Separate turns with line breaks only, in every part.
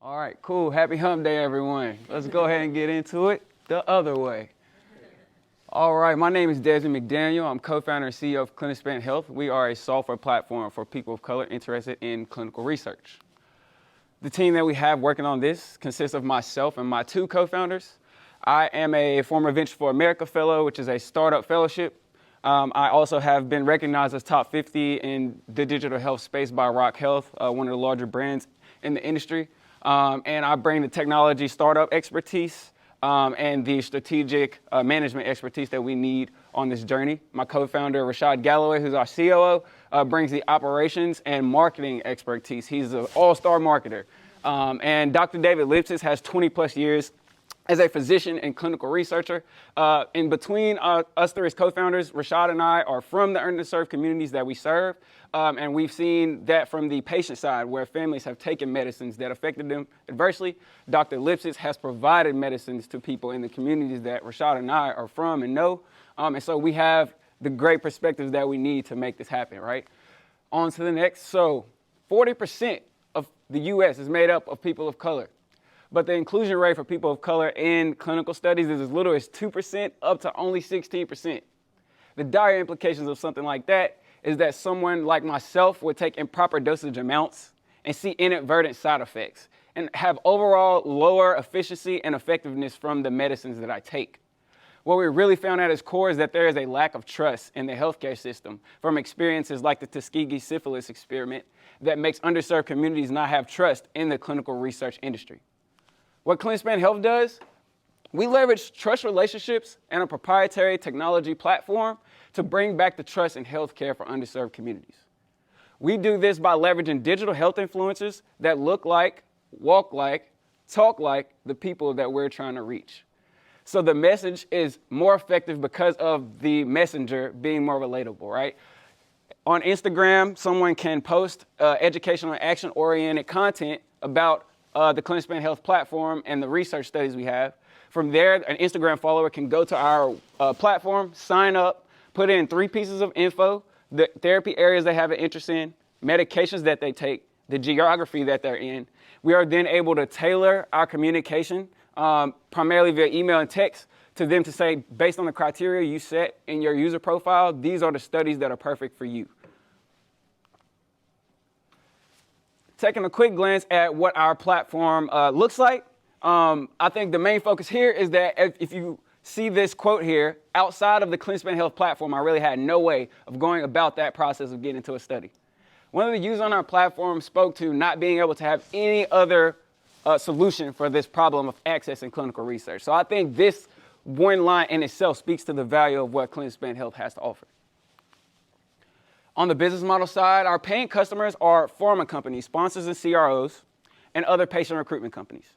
All right, cool. Happy hump day, everyone. Let's go ahead and get into it the other way. All right, my name is Desi Mcdaniel. I'm co-founder and CEO of Clinispan Health. We are a software platform for people of color interested in clinical research. The team that we have working on this consists of myself and my two co-founders. I am a former Venture for America Fellow, which is a startup fellowship. I also have been recognized as top 50 in the digital health space by Rock Health, one of the larger brands in the industry. And I bring the technology startup expertise and the strategic management expertise that we need on this journey. My co-founder, Rashad Galloway, who's our COO, brings the operations and marketing expertise. He's an all-star marketer. And Dr. David Lipsitz has 20 plus years as a physician and clinical researcher. In between us three as co-founders, Rashad and I are from the underserved communities that we serve. And we've seen that from the patient side, where families have taken medicines that affected them adversely. Dr. Lipsitz has provided medicines to people in the communities that Rashad and I are from and know. And so we have the great perspectives that we need to make this happen, right? On to the next. So 40% of the US is made up of people of color. But the inclusion rate for people of color in clinical studies is as little as 2% up to only 16%. The dire implications of something like that is that someone like myself would take improper dosage amounts and see inadvertent side effects and have overall lower efficiency and effectiveness from the medicines that I take. What we really found at its core is that there is a lack of trust in the healthcare system from experiences like the Tuskegee syphilis experiment that makes underserved communities not have trust in the clinical research industry. What Clinispan Health does, we leverage trust relationships and a proprietary technology platform to bring back the trust in healthcare for underserved communities. We do this by leveraging digital health influencers that look like, walk like, talk like the people that we're trying to reach. So the message is more effective because of the messenger being more relatable, right? On Instagram, someone can post educational and action-oriented content about the Clinispan Health platform and the research studies we have. From there, an Instagram follower can go to our platform, sign up, put in 3 pieces of info, the therapy areas they have an interest in, medications that they take, the geography that they're in. We are then able to tailor our communication, primarily via email and text, to them to say, based on the criteria you set in your user profile, these are the studies that are perfect for you. Taking a quick glance at what our platform looks like, I think the main focus here is that if you see this quote here, outside of the Clinispan Health platform, I really had no way of going about that process of getting into a study. One of the users on our platform spoke to not being able to have any other solution for this problem of access in clinical research. So I think this one line in itself speaks to the value of what Clinispan Health has to offer. On the business model side, our paying customers are pharma companies, sponsors and CROs, and other patient recruitment companies.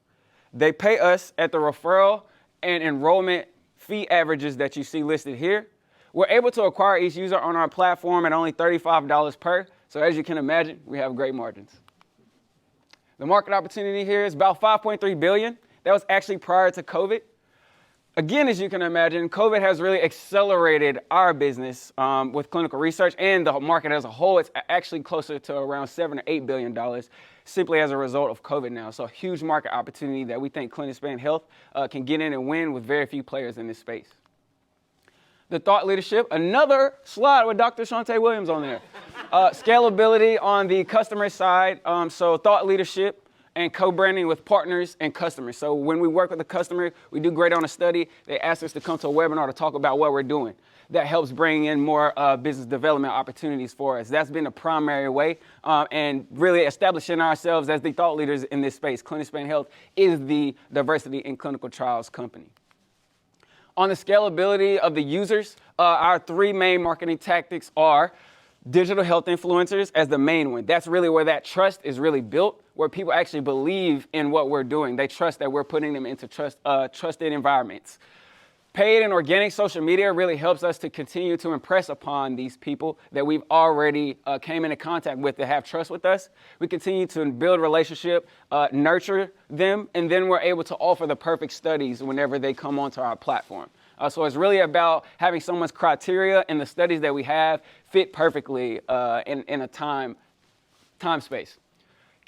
They pay us at the referral and enrollment fee averages that you see listed here. We're able to acquire each user on our platform at only $35 per, so as you can imagine, we have great margins. The market opportunity here is about $5.3 billion. That was actually prior to COVID. Again, as you can imagine, COVID has really accelerated our business with clinical research and the market as a whole. It's actually closer to around $7 or $8 billion simply as a result of COVID now. So a huge market opportunity that we think Clinispan Health can get in and win with very few players in this space. The thought leadership, another slide with Dr. Shante Williams on there. Scalability on the customer side, so thought leadership and co-branding with partners and customers. So when we work with a customer, we do great on a study, they ask us to come to a webinar to talk about what we're doing. That helps bring in more business development opportunities for us. That's been the primary way, and really establishing ourselves as the thought leaders in this space. Clinispan Health is the diversity in clinical trials company. On the scalability of the users, our 3 main marketing tactics are digital health influencers as the main one. That's really where that trust is really built, where people actually believe in what we're doing. They trust that we're putting them into trusted environments. Paid and organic social media really helps us to continue to impress upon these people that we've already came into contact with that have trust with us. We continue to build relationship, nurture them, and then we're able to offer the perfect studies whenever they come onto our platform. So it's really about having someone's criteria and the studies that we have fit perfectly in a time space.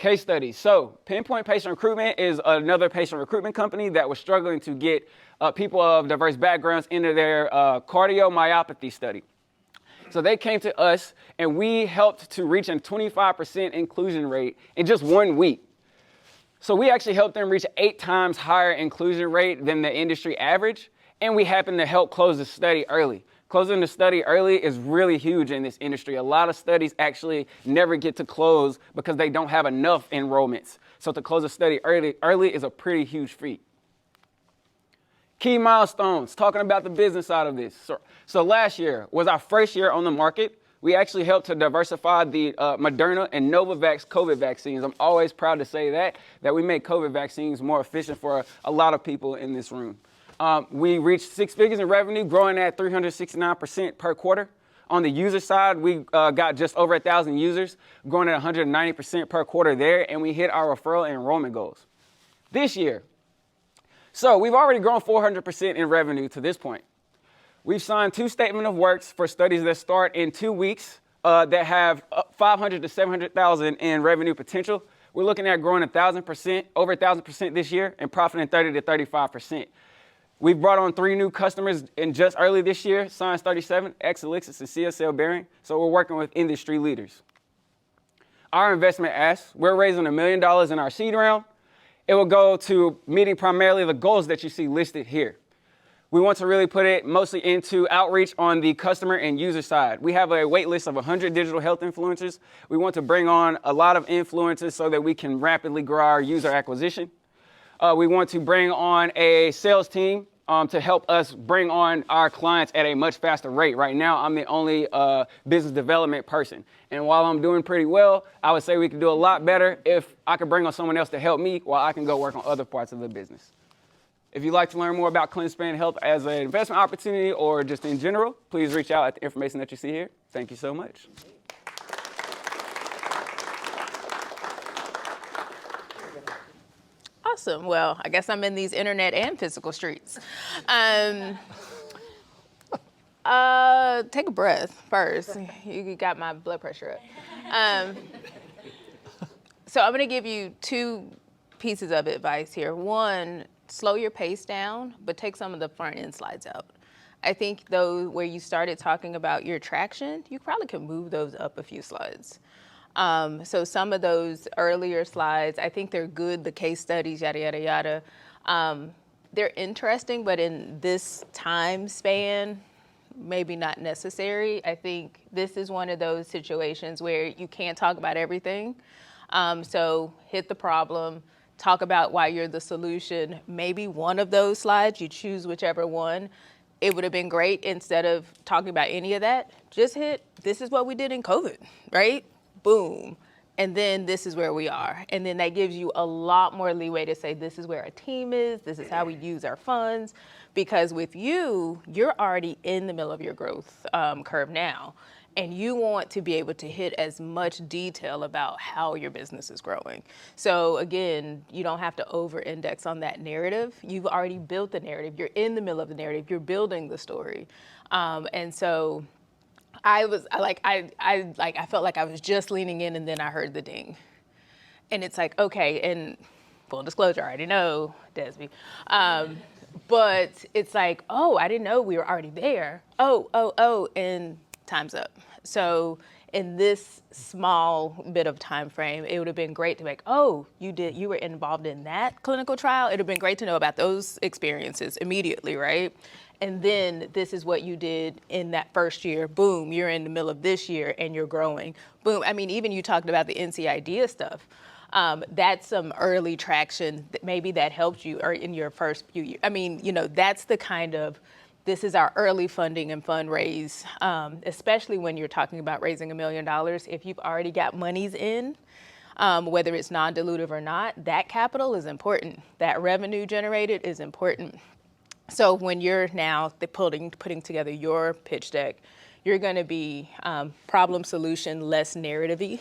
Case studies. So Pinpoint Patient Recruitment is another patient recruitment company that was struggling to get people of diverse backgrounds into their cardiomyopathy study. So they came to us and we helped to reach a 25% inclusion rate in just 1 week. So we actually helped them reach an 8 times higher inclusion rate than the industry average, and we happened to help close the study early. Closing the study early is really huge in this industry. A lot of studies actually never get to close because they don't have enough enrollments. So to close a study early is a pretty huge feat. Key milestones, talking about the business side of this. So last year was our first year on the market. We actually helped to diversify the Moderna and Novavax COVID vaccines. I'm always proud to say that we make COVID vaccines more efficient for a lot of people in this room. We reached 6 figures in revenue, growing at 369% per quarter. On the user side, we got just over 1,000 users, growing at 190% per quarter there, and we hit our referral and enrollment goals. This year, so we've already grown 400% in revenue to this point. We've signed 2 statement of works for studies that start in 2 weeks that have 500 to 700,000 in revenue potential. We're looking at growing 1,000%, over 1,000% this year, and profiting 30 to 35%. We've brought on 3 new customers in just early this year, Science 37, Exelixis, and CSL Behring. So we're working with industry leaders. Our investment asks, we're raising $1 million in our seed round. It will go to meeting primarily the goals that you see listed here. We want to really put it mostly into outreach on the customer and user side. We have a wait list of 100 digital health influencers. We want to bring on a lot of influencers so that we can rapidly grow our user acquisition. We want to bring on a sales team to help us bring on our clients at a much faster rate. Right now, I'm the only business development person. And while I'm doing pretty well, I would say we could do a lot better if I could bring on someone else to help me while I can go work on other parts of the business. If you'd like to learn more about Clinispan Health as an investment opportunity or just in general, please reach out at the information that you see here. Thank you so much.
Awesome. Well, I guess I'm in these internet and physical streets. Take a breath first. You got my blood pressure up. So I'm going to give you 2 pieces of advice here. One, slow your pace down, but take some of the front end slides out. I think though, where you started talking about your traction, you probably could move those up a few slides. So some of those earlier slides, I think they're good, the case studies, yada, yada, yada. They're interesting, but in this time span, maybe not necessary. I think this is one of those situations where you can't talk about everything. So hit the problem, talk about why you're the solution. Maybe one of those slides, you choose whichever one. It would have been great instead of talking about any of that, just hit, this is what we did in COVID, right? Boom. And then this is where we are. And then that gives you a lot more leeway to say, this is where our team is, this is how we use our funds. Because with you, you're already in the middle of your growth curve now. And you want to be able to hit as much detail about how your business is growing. So again, you don't have to over-index on that narrative. You've already built the narrative. You're in the middle of the narrative. You're building the story. And so I felt like I was just leaning in and then I heard the ding. And it's like, okay, and full disclosure, I already know, Desi. But it's like, oh, I didn't know we were already there. Oh, and time's up. So in this small bit of time frame, it would have been great to be like, oh, you were involved in that clinical trial. It would have been great to know about those experiences immediately, right? And then this is what you did in that first year. Boom, you're in the middle of this year and you're growing. Boom, I mean, even you talked about the NC idea stuff. That's some early traction that maybe that helped you or in your first few years. I mean, that's the kind of, this is our early funding and fundraise, especially when you're talking about raising $1 million. If you've already got monies in, whether it's non-dilutive or not, that capital is important. That revenue generated is important. So when you're now putting together your pitch deck, you're going to be problem solution, less narrative-y.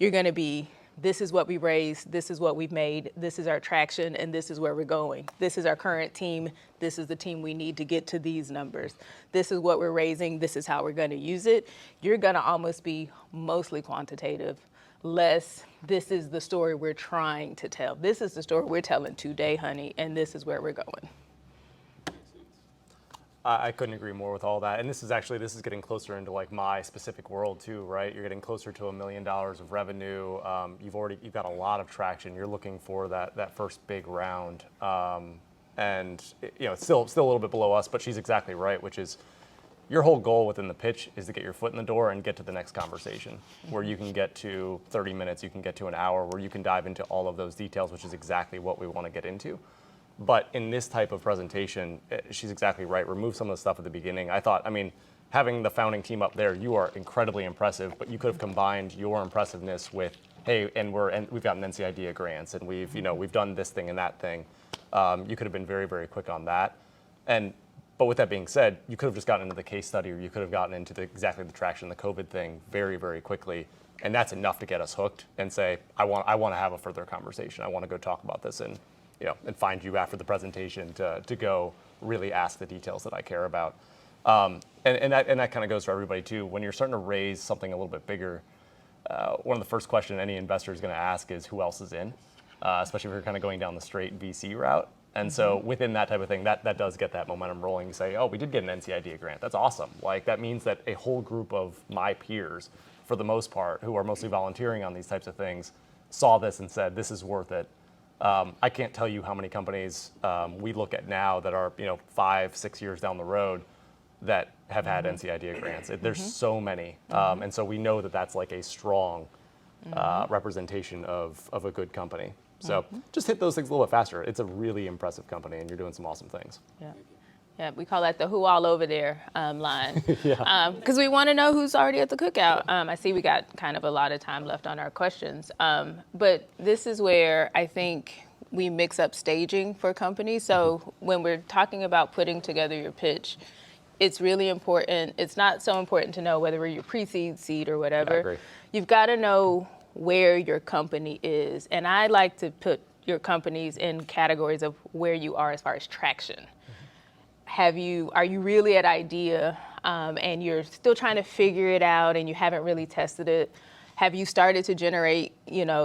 You're going to be, this is what we raised, this is what we've made, this is our traction, and this is where we're going. This is our current team. This is the team we need to get to these numbers. This is what we're raising. This is how we're going to use it. You're going to almost be mostly quantitative, less this is the story we're trying to tell. This is the story we're telling today, honey, and this is where we're going.
I couldn't agree more with all that. And this is getting closer into like my specific world too, right? You're getting closer to $1 million of revenue. You've got a lot of traction. You're looking for that first big round. And it's still a little bit below us, but she's exactly right, which is your whole goal within the pitch is to get your foot in the door and get to the next conversation where you can get to 30 minutes, you can get to an hour, where you can dive into all of those details, which is exactly what we want to get into. But in this type of presentation, she's exactly right. Remove some of the stuff at the beginning. Having the founding team up there, you are incredibly impressive, but you could have combined your impressiveness with, hey, and we've gotten NCIDEA grants, and we've done this thing and that thing. You could have been very, very quick on that. But with that being said, you could have just gotten into the case study, or you could have gotten into exactly the traction, the COVID thing very, very quickly. And that's enough to get us hooked and say, I want to have a further conversation. I want to go talk about this and find you after the presentation to go really ask the details that I care about. And that kind of goes for everybody too. When you're starting to raise something a little bit bigger, one of the first questions any investor is going to ask is who else is in, especially if you're kind of going down the straight VC route. And so within that type of thing, that does get that momentum rolling. You say, oh, we did get an NCIDEA grant. That's awesome. Like that means that a whole group of my peers, for the most part, who are mostly volunteering on these types of things, saw this and said, this is worth it. I can't tell you how many companies we look at now that are 5-6 years down the road that have had NCIDEA grants. There's so many, and so we know that that's like a strong representation of a good company. So just hit those things a little bit faster. It's a really impressive company, and you're doing some awesome things.
Yeah, we call that the who all over there line.
Yeah.
Because we want to know who's already at the cookout. I see we got kind of a lot of time left on our questions. But this is where I think we mix up staging for companies. So when we're talking about putting together your pitch, it's really important. It's not so important to know whether we're your pre-seed, seed, or whatever.
I agree. You've
got to know where your company is. And I like to put your companies in categories of where you are as far as traction. Are you really at idea and you're still trying to figure it out and you haven't really tested it? Have you started to generate,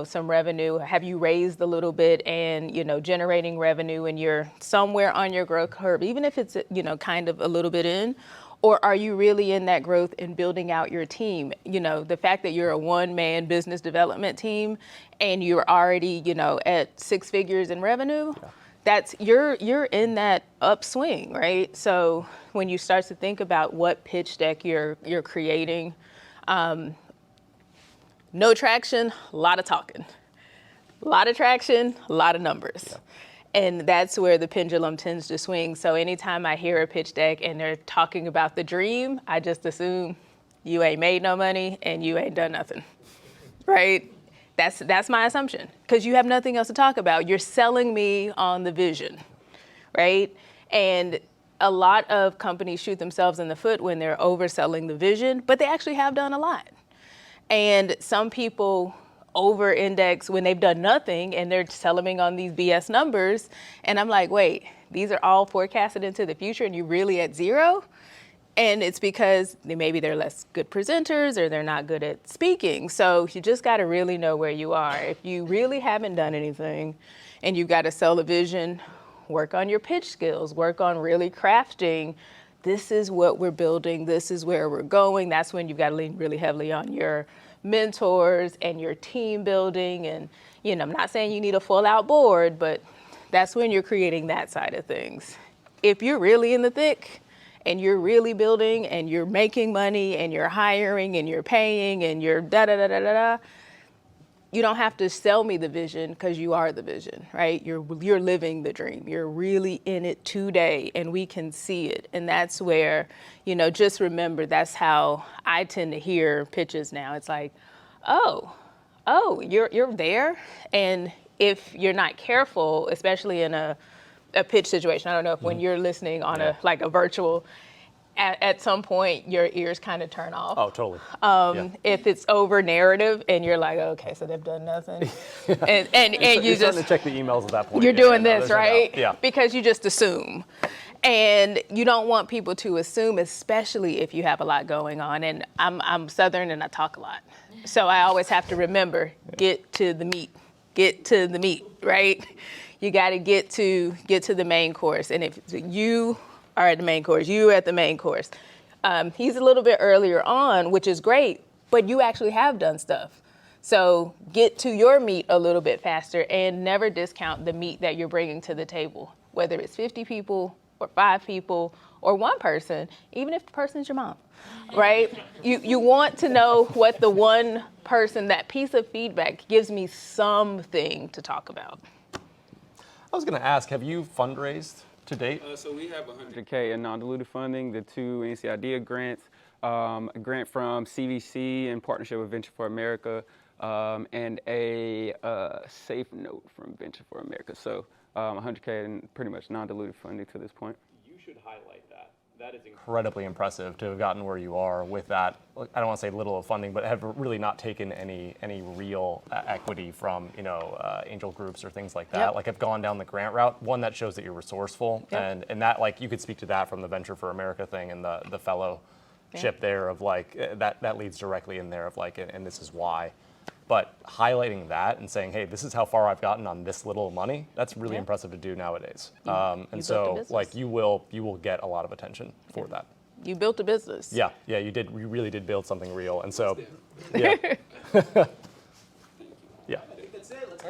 some revenue? Have you raised a little bit and, generating revenue and you're somewhere on your growth curve, even if it's, kind of a little bit in? Or are you really in that growth and building out your team? The fact that you're a one-man business development team and you're already, at 6 figures in revenue, that's you're in that upswing, right? So when you start to think about what pitch deck you're creating, no traction, a lot of talking. A lot of traction, a lot of numbers. Yeah. And that's where the pendulum tends to swing. So anytime I hear a pitch deck and they're talking about the dream, I just assume you ain't made no money and you ain't done nothing, right? That's my assumption, because you have nothing else to talk about. You're selling me on the vision, right? And a lot of companies shoot themselves in the foot when they're overselling the vision, but they actually have done a lot. And some people over-index when they've done nothing and they're selling on these BS numbers. And I'm like, wait, these are all forecasted into the future and you're really at zero? And it's because maybe they're less good presenters or they're not good at speaking. So you just got to really know where you are. If you really haven't done anything and you've got to sell the vision, work on your pitch skills, work on really crafting. This is what we're building. This is where we're going. That's when you've got to lean really heavily on your mentors and your team building. And, I'm not saying you need a full out board, but that's when you're creating that side of things. If you're really in the thick and you're really building and you're making money and you're hiring and you're paying and you're da-da-da-da-da-da, you don't have to sell me the vision because you are the vision, right? You're living the dream. You're really in it today and we can see it. And that's where, just remember, that's how I tend to hear pitches now. It's like, oh, you're there. And if you're not careful, especially in a pitch situation, I don't know if when you're listening on a virtual, at some point your ears kind of turn off.
Oh, totally.
If it's over narrative and you're like, okay, so they've done nothing. and you're
starting to check the emails at that point.
You're doing this, right?
Yeah.
Because you just assume. And you don't want people to assume, especially if you have a lot going on. And I'm Southern and I talk a lot. So I always have to remember, get to the meat, right? You got to get to the main course. And if you are at the main course, you at the main course. He's a little bit earlier on, which is great, but you actually have done stuff. So get to your meat a little bit faster and never discount the meat that you're bringing to the table, whether it's 50 people or 5 people or 1 person, even if the person's your mom, right? You want to know what the one person, that piece of feedback gives me something to talk about.
I was going to ask, have you fundraised to date?
So we have $100K in non-dilutive funding, the 2 NC IDEA grants, a grant from CVC in partnership with Venture for America, and a safe note from Venture for America. So 100K in pretty much non-dilutive funding to this point.
You should highlight that. That is incredibly impressive to have gotten where you are with that. I don't want to say little of funding, but have really not taken any real equity from angel groups or things like that.
Yep.
Like have gone down the grant route. One, that shows that you're resourceful,
Yep.
and that like you could speak to that from the Venture for America thing and the fellowship there of like that leads directly in there of like and this is why. But highlighting that and saying, hey, this is how far I've gotten on this little money, that's really impressive to do nowadays. And so like you will get a lot of attention for that.
You built a business.
Yeah, you did. You really did build something real. And so, yeah. Yeah.
That's it. Let's